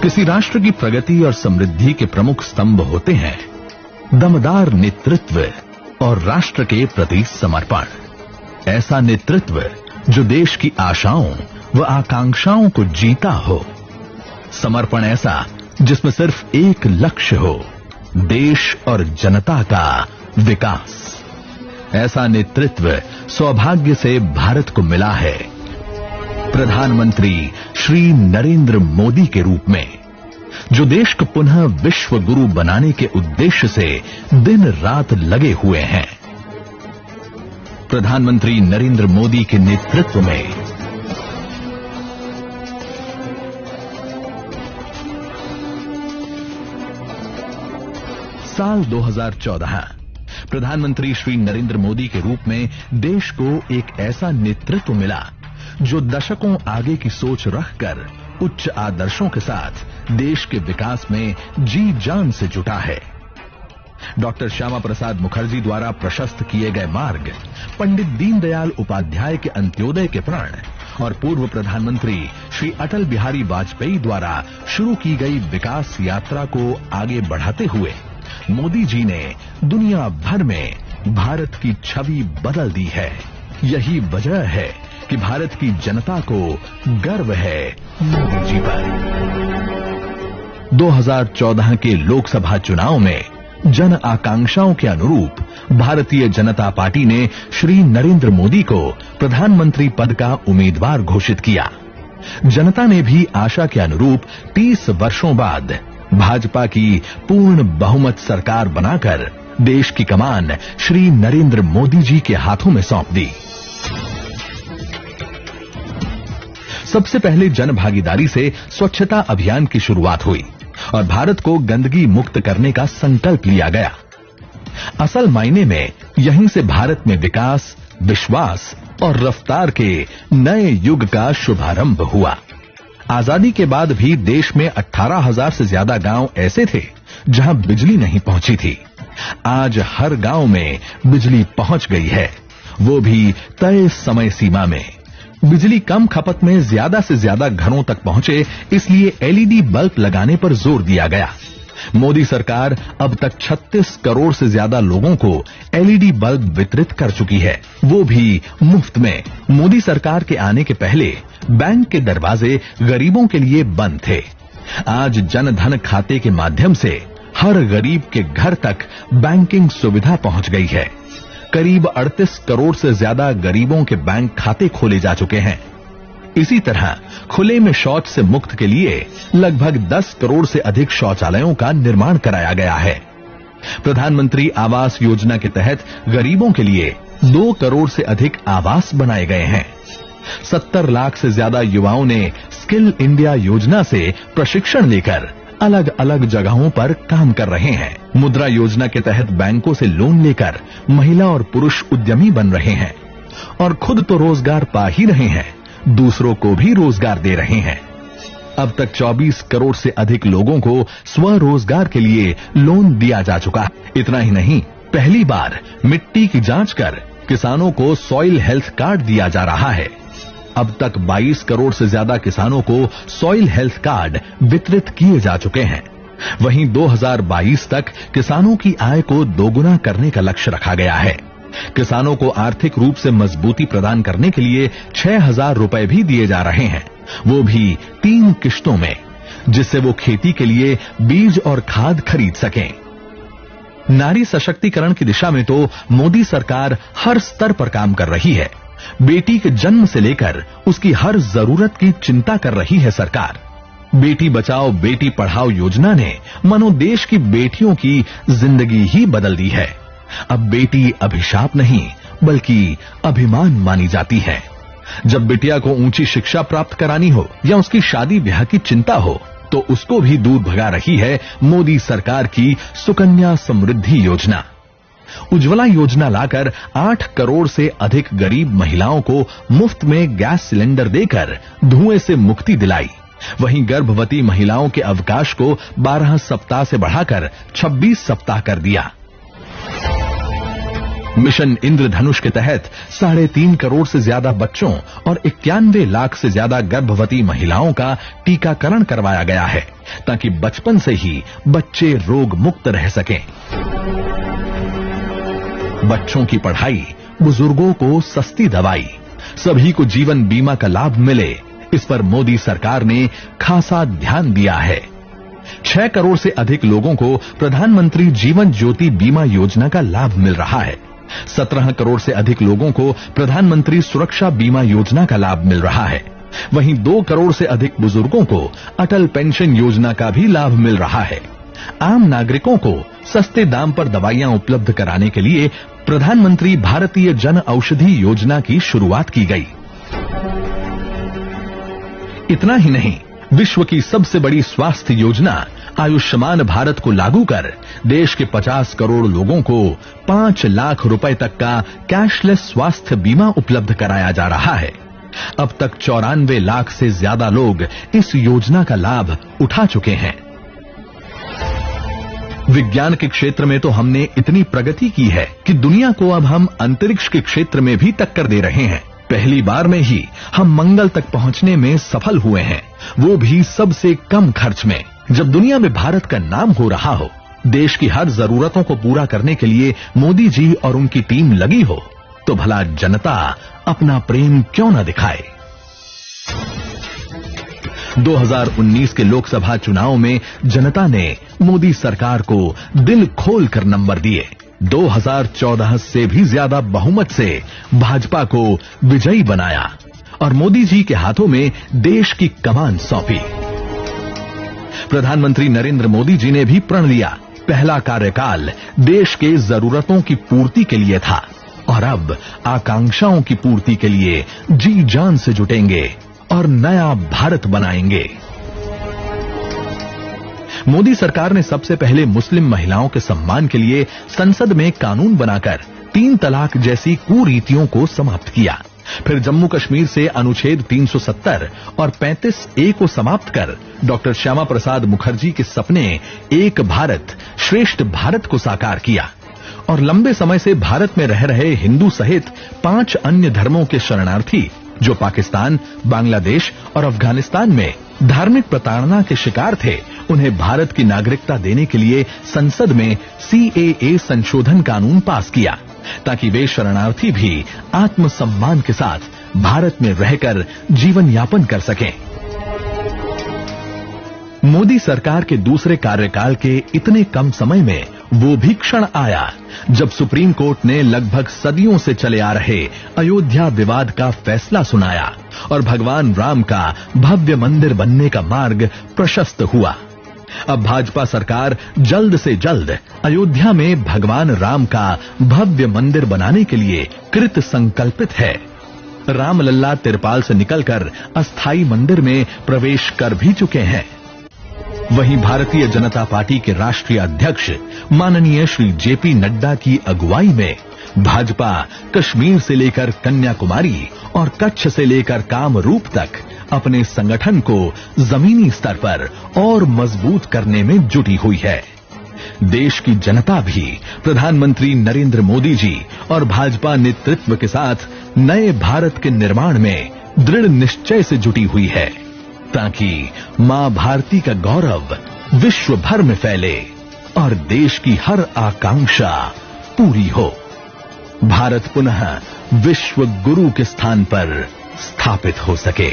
किसी राष्ट्र की प्रगति और समृद्धि के प्रमुख स्तंभ होते हैं दमदार नेतृत्व और राष्ट्र के प्रति समर्पण। ऐसा नेतृत्व जो देश की आशाओं व आकांक्षाओं को जीता हो। समर्पण ऐसा जिसमें सिर्फ एक लक्ष्य हो, देश और जनता का विकास। ऐसा नेतृत्व सौभाग्य से भारत को मिला है प्रधानमंत्री श्री नरेंद्र मोदी के रूप में, जो देश को पुनः विश्व गुरु बनाने के उद्देश्य से दिन रात लगे हुए हैं। प्रधानमंत्री नरेंद्र मोदी के नेतृत्व में साल 2014 प्रधानमंत्री श्री नरेंद्र मोदी के रूप में देश को एक ऐसा नेतृत्व मिला जो दशकों आगे की सोच रखकर उच्च आदर्शों के साथ देश के विकास में जी जान से जुटा है। डॉक्टर श्यामा प्रसाद मुखर्जी द्वारा प्रशस्त किए गए मार्ग, पंडित दीनदयाल उपाध्याय के अंत्योदय के प्रण और पूर्व प्रधानमंत्री श्री अटल बिहारी वाजपेयी द्वारा शुरू की गई विकास यात्रा को आगे बढ़ाते हुए मोदी जी ने दुनिया भर में भारत की छवि बदल दी है। यही वजह है कि भारत की जनता को गर्व है मोदी जी पर। 2014 के लोकसभा चुनाव में जन आकांक्षाओं के अनुरूप भारतीय जनता पार्टी ने श्री नरेंद्र मोदी को प्रधानमंत्री पद का उम्मीदवार घोषित किया। जनता ने भी आशा के अनुरूप 30 वर्षों बाद भाजपा की पूर्ण बहुमत सरकार बनाकर देश की कमान श्री नरेंद्र मोदी जी के हाथों में सौंप दी। सबसे पहले जन भागीदारी से स्वच्छता अभियान की शुरुआत हुई और भारत को गंदगी मुक्त करने का संकल्प लिया गया। असल मायने में यहीं से भारत में विकास, विश्वास और रफ्तार के नए युग का शुभारंभ हुआ। आजादी के बाद भी देश में 18,000 से ज्यादा गांव ऐसे थे जहां बिजली नहीं पहुंची थी। आज हर गांव में बिजली पहुंच गई है, वो भी तय समय सीमा में। बिजली कम खपत में ज्यादा से ज्यादा घरों तक पहुंचे, इसलिए एलईडी बल्ब लगाने पर जोर दिया गया। मोदी सरकार अब तक 36 करोड़ से ज्यादा लोगों को एलईडी बल्ब वितरित कर चुकी है, वो भी मुफ्त में। मोदी सरकार के आने के पहले बैंक के दरवाजे गरीबों के लिए बंद थे। आज जन धन खाते के माध्यम से हर गरीब के घर तक बैंकिंग सुविधा पहुंच गई है। करीब 38 करोड़ से ज्यादा गरीबों के बैंक खाते खोले जा चुके हैं। इसी तरह खुले में शौच से मुक्त के लिए लगभग 10 करोड़ से अधिक शौचालयों का निर्माण कराया गया है। प्रधानमंत्री आवास योजना के तहत गरीबों के लिए 2 करोड़ से अधिक आवास बनाए गए हैं। 70 लाख से ज्यादा युवाओं ने स्किल इंडिया योजना से प्रशिक्षण लेकर अलग अलग जगहों पर काम कर रहे हैं। मुद्रा योजना के तहत बैंकों से लोन लेकर महिला और पुरुष उद्यमी बन रहे हैं और खुद तो रोजगार पा ही रहे हैं, दूसरों को भी रोजगार दे रहे हैं। अब तक 24 करोड़ से अधिक लोगों को स्वरोजगार के लिए लोन दिया जा चुका है। इतना ही नहीं, पहली बार मिट्टी की जांच कर किसानों को सॉइल हेल्थ कार्ड दिया जा रहा है। अब तक 22 करोड़ से ज्यादा किसानों को सॉइल हेल्थ कार्ड वितरित किए जा चुके हैं। वहीं 2022 तक किसानों की आय को दोगुना करने का लक्ष्य रखा गया है। किसानों को आर्थिक रूप से मजबूती प्रदान करने के लिए 6,000 रुपए भी दिए जा रहे हैं, वो भी 3 किश्तों में, जिससे वो खेती के लिए बीज और खाद खरीद सकें। नारी सशक्तिकरण की दिशा में तो मोदी सरकार हर स्तर पर काम कर रही है। बेटी के जन्म से लेकर उसकी हर जरूरत की चिंता कर रही है सरकार। बेटी बचाओ बेटी पढ़ाओ योजना ने मानो देश की बेटियों की जिंदगी ही बदल दी है। अब बेटी अभिशाप नहीं बल्कि अभिमान मानी जाती है। जब बिटिया को ऊंची शिक्षा प्राप्त करानी हो या उसकी शादी ब्याह की चिंता हो तो उसको भी दूर भगा रही है मोदी सरकार की सुकन्या समृद्धि योजना। उज्ज्वला योजना लाकर 8 करोड़ से अधिक गरीब महिलाओं को मुफ्त में गैस सिलेंडर देकर धुएं से मुक्ति दिलाई। वहीं गर्भवती महिलाओं के अवकाश को 12 सप्ताह से बढ़ाकर 26 सप्ताह कर दिया। मिशन इंद्रधनुष के तहत 3.5 करोड़ से ज्यादा बच्चों और 91 लाख से ज्यादा गर्भवती महिलाओं का टीकाकरण करवाया गया है, ताकि बचपन से ही बच्चे रोग मुक्त रह सकें। बच्चों की पढ़ाई, बुजुर्गों को सस्ती दवाई, सभी को जीवन बीमा का लाभ मिले, इस पर मोदी सरकार ने खासा ध्यान दिया है। 6 करोड़ से अधिक लोगों को प्रधानमंत्री जीवन ज्योति बीमा योजना का लाभ मिल रहा है। 17 करोड़ से अधिक लोगों को प्रधानमंत्री सुरक्षा बीमा योजना का लाभ मिल रहा है। वहीं 2 करोड़ से अधिक बुजुर्गों को अटल पेंशन योजना का भी लाभ मिल रहा है। आम नागरिकों को सस्ते दाम पर दवाइयां उपलब्ध कराने के लिए प्रधानमंत्री भारतीय जन औषधि योजना की शुरुआत की गई। इतना ही नहीं, विश्व की सबसे बड़ी स्वास्थ्य योजना आयुष्मान भारत को लागू कर देश के 50 करोड़ लोगों को 5 लाख रुपए तक का कैशलेस स्वास्थ्य बीमा उपलब्ध कराया जा रहा है। अब तक 94 लाख से ज्यादा लोग इस योजना का लाभ उठा चुके हैं। विज्ञान के क्षेत्र में तो हमने इतनी प्रगति की है कि दुनिया को अब हम अंतरिक्ष के क्षेत्र में भी टक्कर दे रहे हैं। पहली बार में ही हम मंगल तक पहुंचने में सफल हुए हैं, वो भी सबसे कम खर्च में। जब दुनिया में भारत का नाम हो रहा हो, देश की हर जरूरतों को पूरा करने के लिए मोदी जी और उनकी टीम लगी हो, तो भला जनता अपना प्रेम क्यों न दिखाए। 2019 के लोकसभा चुनाव में जनता ने मोदी सरकार को दिल खोल कर नंबर दिए। 2014 से भी ज्यादा बहुमत से भाजपा को विजयी बनाया और मोदी जी के हाथों में देश की कमान सौंपी। प्रधानमंत्री नरेंद्र मोदी जी ने भी प्रण लिया, पहला कार्यकाल देश के जरूरतों की पूर्ति के लिए था और अब आकांक्षाओं की पूर्ति के लिए जी जान से जुटेंगे और नया भारत बनाएंगे। मोदी सरकार ने सबसे पहले मुस्लिम महिलाओं के सम्मान के लिए संसद में कानून बनाकर 3 तलाक जैसी कुरीतियों को समाप्त किया। फिर जम्मू कश्मीर से अनुच्छेद 370 और 35A को समाप्त कर डॉक्टर श्यामा प्रसाद मुखर्जी के सपने एक भारत श्रेष्ठ भारत को साकार किया और लंबे समय से भारत में रह रहे हिंदू सहित 5 अन्य धर्मों के शरणार्थी जो पाकिस्तान, बांग्लादेश और अफगानिस्तान में धार्मिक प्रताड़ना के शिकार थे, उन्हें भारत की नागरिकता देने के लिए संसद में CAA संशोधन कानून पास किया, ताकि वे शरणार्थी भी आत्मसम्मान के साथ भारत में रहकर जीवन यापन कर सकें। मोदी सरकार के दूसरे कार्यकाल के इतने कम समय में वो भी क्षण आया जब सुप्रीम कोर्ट ने लगभग सदियों से चले आ रहे अयोध्या विवाद का फैसला सुनाया और भगवान राम का भव्य मंदिर बनने का मार्ग प्रशस्त हुआ। अब भाजपा सरकार जल्द से जल्द अयोध्या में भगवान राम का भव्य मंदिर बनाने के लिए कृत संकल्पित है। रामलल्ला तिरपाल से निकलकर अस्थायी मंदिर में प्रवेश कर भी चुके हैं। वहीं भारतीय जनता पार्टी के राष्ट्रीय अध्यक्ष माननीय श्री JP नड्डा की अगुवाई में भाजपा कश्मीर से लेकर कन्याकुमारी और कच्छ से लेकर कामरूप तक अपने संगठन को जमीनी स्तर पर और मजबूत करने में जुटी हुई है। देश की जनता भी प्रधानमंत्री नरेंद्र मोदी जी और भाजपा नेतृत्व के साथ नए भारत के निर्माण में दृढ़ निश्चय से जुटी हुई है, ताकि मां भारती का गौरव विश्व भर में फैले और देश की हर आकांक्षा पूरी हो। भारत पुनः विश्व गुरु के स्थान पर स्थापित हो सके।